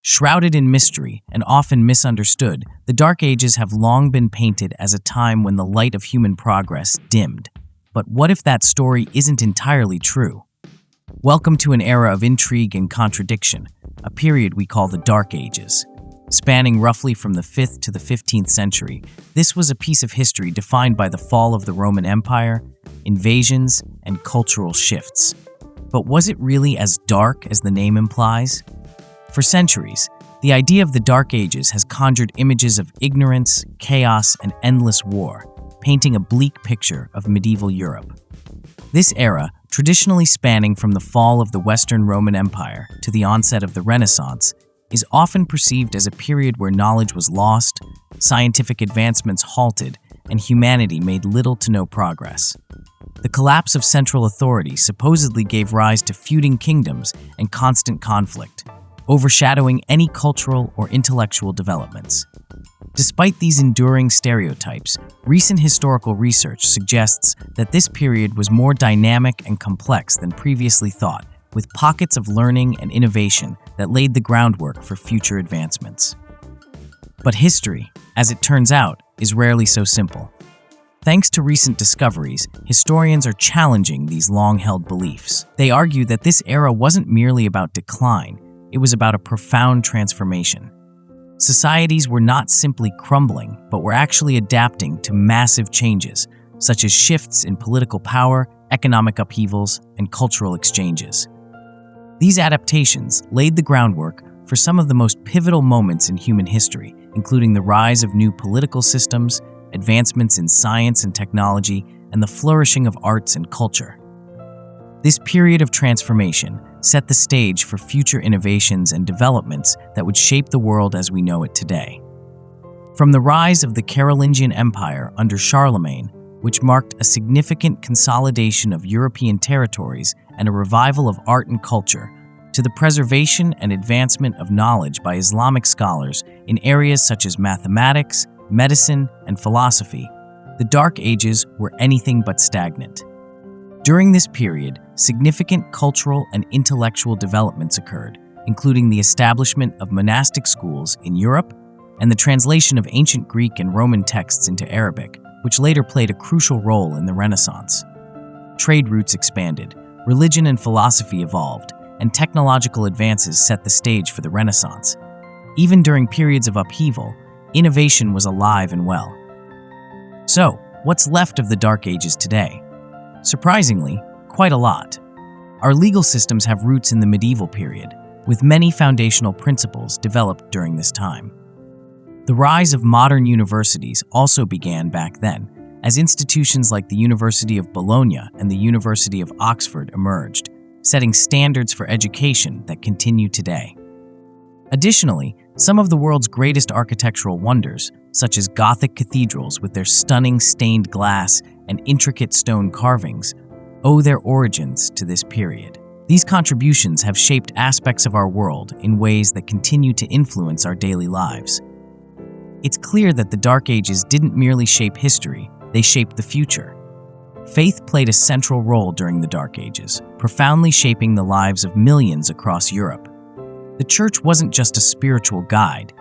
Shrouded in mystery and often misunderstood, the Dark Ages have long been painted as a time when the light of human progress dimmed. But what if that story isn't entirely true? Welcome to an era of intrigue and contradiction, a period we call the Dark Ages. Spanning roughly from the 5th to the 15th century, this was a piece of history defined by the fall of the Roman Empire, invasions, and cultural shifts. But was it really as dark as the name implies? For centuries, the idea of the Dark Ages has conjured images of ignorance, chaos, and endless war, painting a bleak picture of medieval Europe. This era, traditionally spanning from the fall of the Western Roman Empire to the onset of the Renaissance, is often perceived as a period where knowledge was lost, scientific advancements halted, and humanity made little to no progress. The collapse of central authority supposedly gave rise to feuding kingdoms and constant conflict, overshadowing any cultural or intellectual developments. Despite these enduring stereotypes, recent historical research suggests that this period was more dynamic and complex than previously thought, with pockets of learning and innovation that laid the groundwork for future advancements. But history, as it turns out, is rarely so simple. Thanks to recent discoveries, historians are challenging these long-held beliefs. They argue that this era wasn't merely about decline, it was about a profound transformation. Societies were not simply crumbling, but were actually adapting to massive changes, such as shifts in political power, economic upheavals, and cultural exchanges. These adaptations laid the groundwork for some of the most pivotal moments in human history, including the rise of new political systems, advancements in science and technology, and the flourishing of arts and culture. This period of transformation set the stage for future innovations and developments that would shape the world as we know it today. From the rise of the Carolingian Empire under Charlemagne, which marked a significant consolidation of European territories and a revival of art and culture, to the preservation and advancement of knowledge by Islamic scholars in areas such as mathematics, medicine, and philosophy, the Dark Ages were anything but stagnant. During this period, significant cultural and intellectual developments occurred, including the establishment of monastic schools in Europe and the translation of ancient Greek and Roman texts into Arabic, which later played a crucial role in the Renaissance. Trade routes expanded, religion and philosophy evolved, and technological advances set the stage for the Renaissance. Even during periods of upheaval, innovation was alive and well. So, what's left of the Dark Ages today? Surprisingly, quite a lot. Our legal systems have roots in the medieval period, with many foundational principles developed during this time. The rise of modern universities also began back then, as institutions like the University of Bologna and the University of Oxford emerged, setting standards for education that continue today. Additionally, some of the world's greatest architectural wonders, such as Gothic cathedrals with their stunning stained glass and intricate stone carvings, owe their origins to this period. These contributions have shaped aspects of our world in ways that continue to influence our daily lives. It's clear that the Dark Ages didn't merely shape history, they shaped the future. Faith played a central role during the Dark Ages, profoundly shaping the lives of millions across Europe. The Church wasn't just a spiritual guide,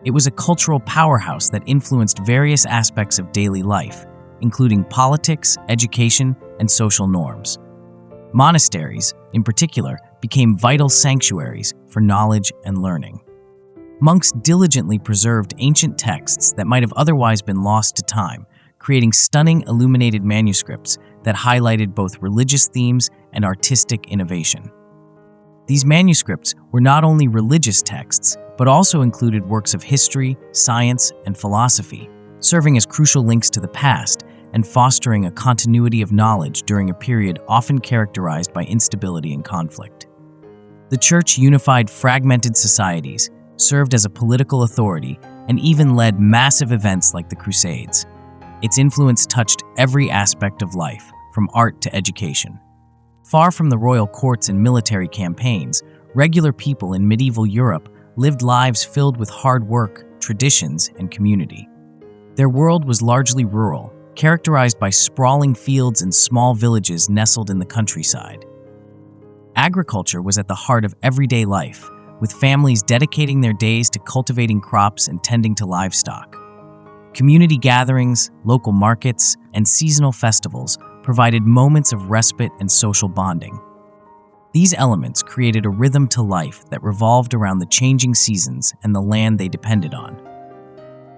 it was a cultural powerhouse that influenced various aspects of daily life, including politics, education, and social norms. Monasteries, in particular, became vital sanctuaries for knowledge and learning. Monks diligently preserved ancient texts that might have otherwise been lost to time, creating stunning illuminated manuscripts that highlighted both religious themes and artistic innovation. These manuscripts were not only religious texts, but also included works of history, science, and philosophy, serving as crucial links to the past and fostering a continuity of knowledge during a period often characterized by instability and conflict. The Church unified fragmented societies, served as a political authority, and even led massive events like the Crusades. Its influence touched every aspect of life, from art to education. Far from the royal courts and military campaigns, regular people in medieval Europe lived lives filled with hard work, traditions, and community. Their world was largely rural, characterized by sprawling fields and small villages nestled in the countryside. Agriculture was at the heart of everyday life, with families dedicating their days to cultivating crops and tending to livestock. Community gatherings, local markets, and seasonal festivals provided moments of respite and social bonding. These elements created a rhythm to life that revolved around the changing seasons and the land they depended on.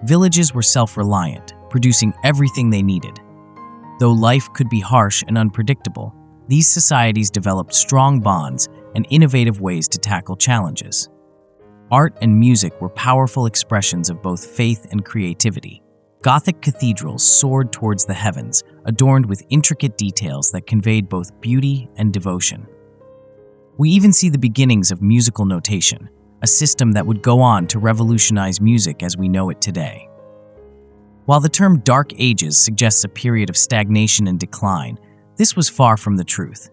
Villages were self-reliant, producing everything they needed. Though life could be harsh and unpredictable, these societies developed strong bonds and innovative ways to tackle challenges. Art and music were powerful expressions of both faith and creativity. Gothic cathedrals soared towards the heavens, adorned with intricate details that conveyed both beauty and devotion. We even see the beginnings of musical notation, a system that would go on to revolutionize music as we know it today. While the term Dark Ages suggests a period of stagnation and decline, this was far from the truth.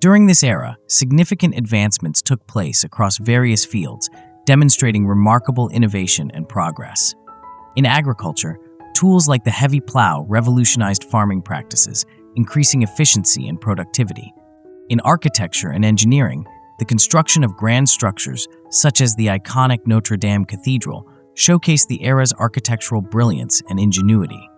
During this era, significant advancements took place across various fields, demonstrating remarkable innovation and progress. In agriculture, tools like the heavy plow revolutionized farming practices, increasing efficiency and productivity. In architecture and engineering, the construction of grand structures, such as the iconic Notre Dame Cathedral, showcased the era's architectural brilliance and ingenuity.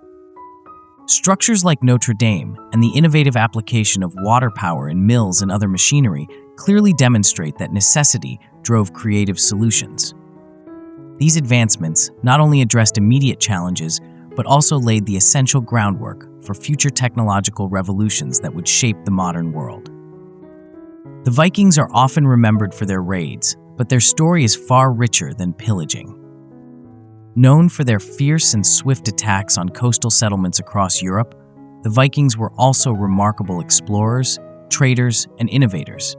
Structures like Notre Dame and the innovative application of water power in mills and other machinery clearly demonstrate that necessity drove creative solutions. These advancements not only addressed immediate challenges, but also laid the essential groundwork for future technological revolutions that would shape the modern world. The Vikings are often remembered for their raids, but their story is far richer than pillaging. Known for their fierce and swift attacks on coastal settlements across Europe, the Vikings were also remarkable explorers, traders, and innovators.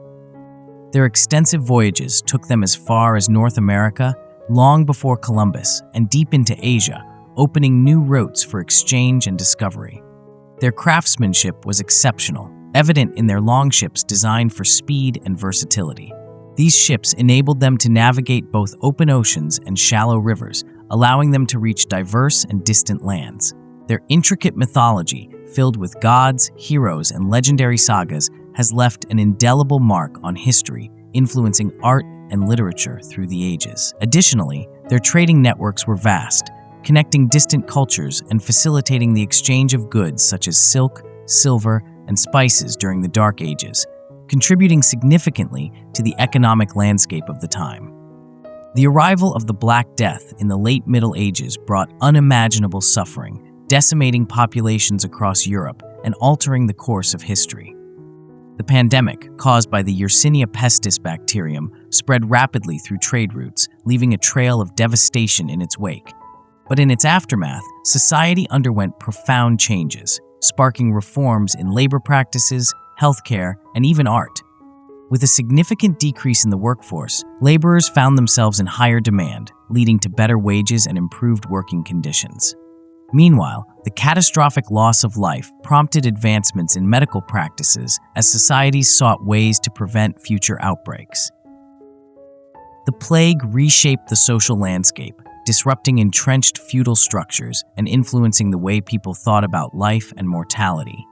Their extensive voyages took them as far as North America, long before Columbus, and deep into Asia, opening new routes for exchange and discovery. Their craftsmanship was exceptional, evident in their longships designed for speed and versatility. These ships enabled them to navigate both open oceans and shallow rivers, allowing them to reach diverse and distant lands. Their intricate mythology, filled with gods, heroes, and legendary sagas, has left an indelible mark on history, influencing art and literature through the ages. Additionally, their trading networks were vast, connecting distant cultures and facilitating the exchange of goods such as silk, silver, and spices during the Dark Ages, contributing significantly to the economic landscape of the time. The arrival of the Black Death in the late Middle Ages brought unimaginable suffering, decimating populations across Europe and altering the course of history. The pandemic, caused by the Yersinia pestis bacterium, spread rapidly through trade routes, leaving a trail of devastation in its wake. But in its aftermath, society underwent profound changes, sparking reforms in labor practices, healthcare, and even art. With a significant decrease in the workforce, laborers found themselves in higher demand, leading to better wages and improved working conditions. Meanwhile, the catastrophic loss of life prompted advancements in medical practices as societies sought ways to prevent future outbreaks. The plague reshaped the social landscape, disrupting entrenched feudal structures and influencing the way people thought about life and mortality.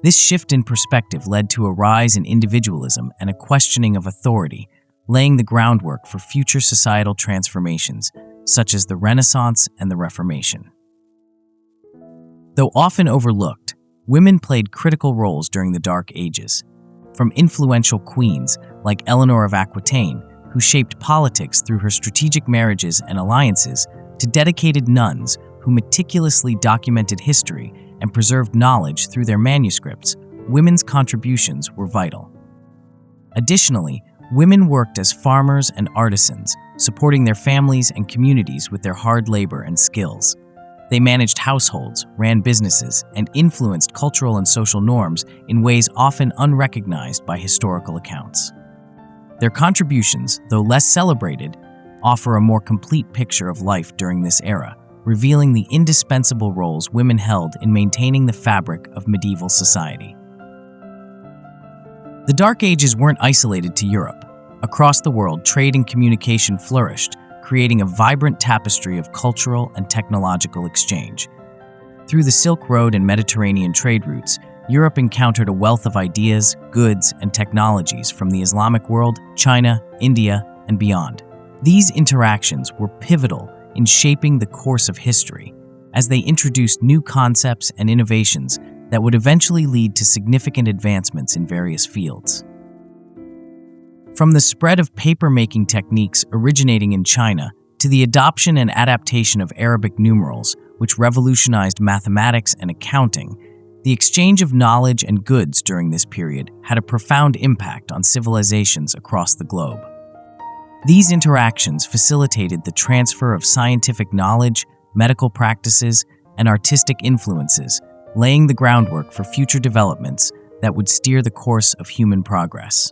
This shift in perspective led to a rise in individualism and a questioning of authority, laying the groundwork for future societal transformations, such as the Renaissance and the Reformation. Though often overlooked, women played critical roles during the Dark Ages. From influential queens like Eleanor of Aquitaine, who shaped politics through her strategic marriages and alliances, to dedicated nuns who meticulously documented history and preserved knowledge through their manuscripts, women's contributions were vital. Additionally, women worked as farmers and artisans, supporting their families and communities with their hard labor and skills. They managed households, ran businesses, and influenced cultural and social norms in ways often unrecognized by historical accounts. Their contributions, though less celebrated, offer a more complete picture of life during this era, revealing the indispensable roles women held in maintaining the fabric of medieval society. The Dark Ages weren't isolated to Europe. Across the world, trade and communication flourished, creating a vibrant tapestry of cultural and technological exchange. Through the Silk Road and Mediterranean trade routes, Europe encountered a wealth of ideas, goods, and technologies from the Islamic world, China, India, and beyond. These interactions were pivotal in shaping the course of history, as they introduced new concepts and innovations that would eventually lead to significant advancements in various fields. From the spread of paper-making techniques originating in China to the adoption and adaptation of Arabic numerals, which revolutionized mathematics and accounting, the exchange of knowledge and goods during this period had a profound impact on civilizations across the globe. These interactions facilitated the transfer of scientific knowledge, medical practices, and artistic influences, laying the groundwork for future developments that would steer the course of human progress.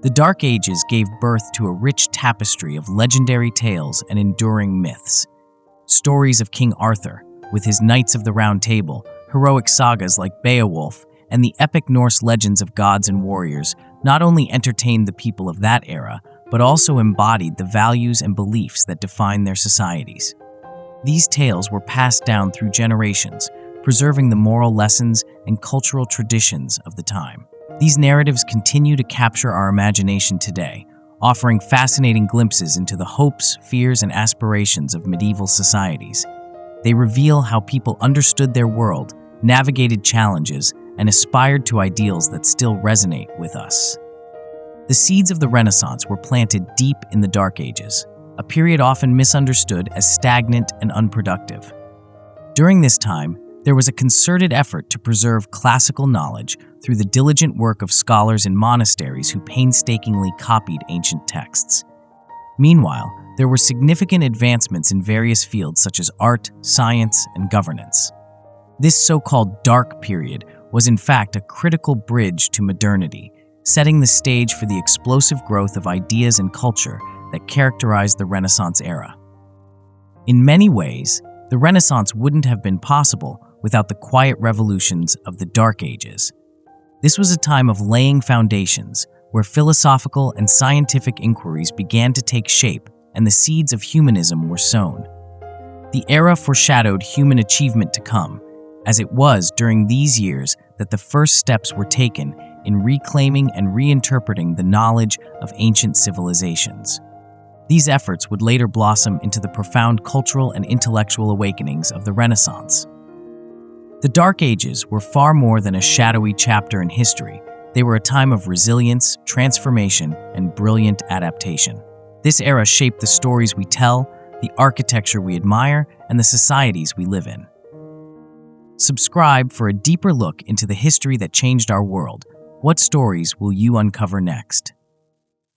The Dark Ages gave birth to a rich tapestry of legendary tales and enduring myths. Stories of King Arthur, with his Knights of the Round Table, heroic sagas like Beowulf, and the epic Norse legends of gods and warriors not only entertained the people of that era, but also embodied the values and beliefs that defined their societies. These tales were passed down through generations, preserving the moral lessons and cultural traditions of the time. These narratives continue to capture our imagination today, offering fascinating glimpses into the hopes, fears, and aspirations of medieval societies. They reveal how people understood their world, navigated challenges, and aspired to ideals that still resonate with us. The seeds of the Renaissance were planted deep in the Dark Ages, a period often misunderstood as stagnant and unproductive. During this time, there was a concerted effort to preserve classical knowledge through the diligent work of scholars in monasteries who painstakingly copied ancient texts. Meanwhile, there were significant advancements in various fields such as art, science, and governance. This so-called dark period was in fact a critical bridge to modernity, setting the stage for the explosive growth of ideas and culture that characterized the Renaissance era. In many ways, the Renaissance wouldn't have been possible without the quiet revolutions of the Dark Ages. This was a time of laying foundations, where philosophical and scientific inquiries began to take shape and the seeds of humanism were sown. The era foreshadowed human achievement to come, as it was during these years that the first steps were taken in reclaiming and reinterpreting the knowledge of ancient civilizations. These efforts would later blossom into the profound cultural and intellectual awakenings of the Renaissance. The Dark Ages were far more than a shadowy chapter in history. They were a time of resilience, transformation, and brilliant adaptation. This era shaped the stories we tell, the architecture we admire, and the societies we live in. Subscribe for a deeper look into the history that changed our world. What stories will you uncover next?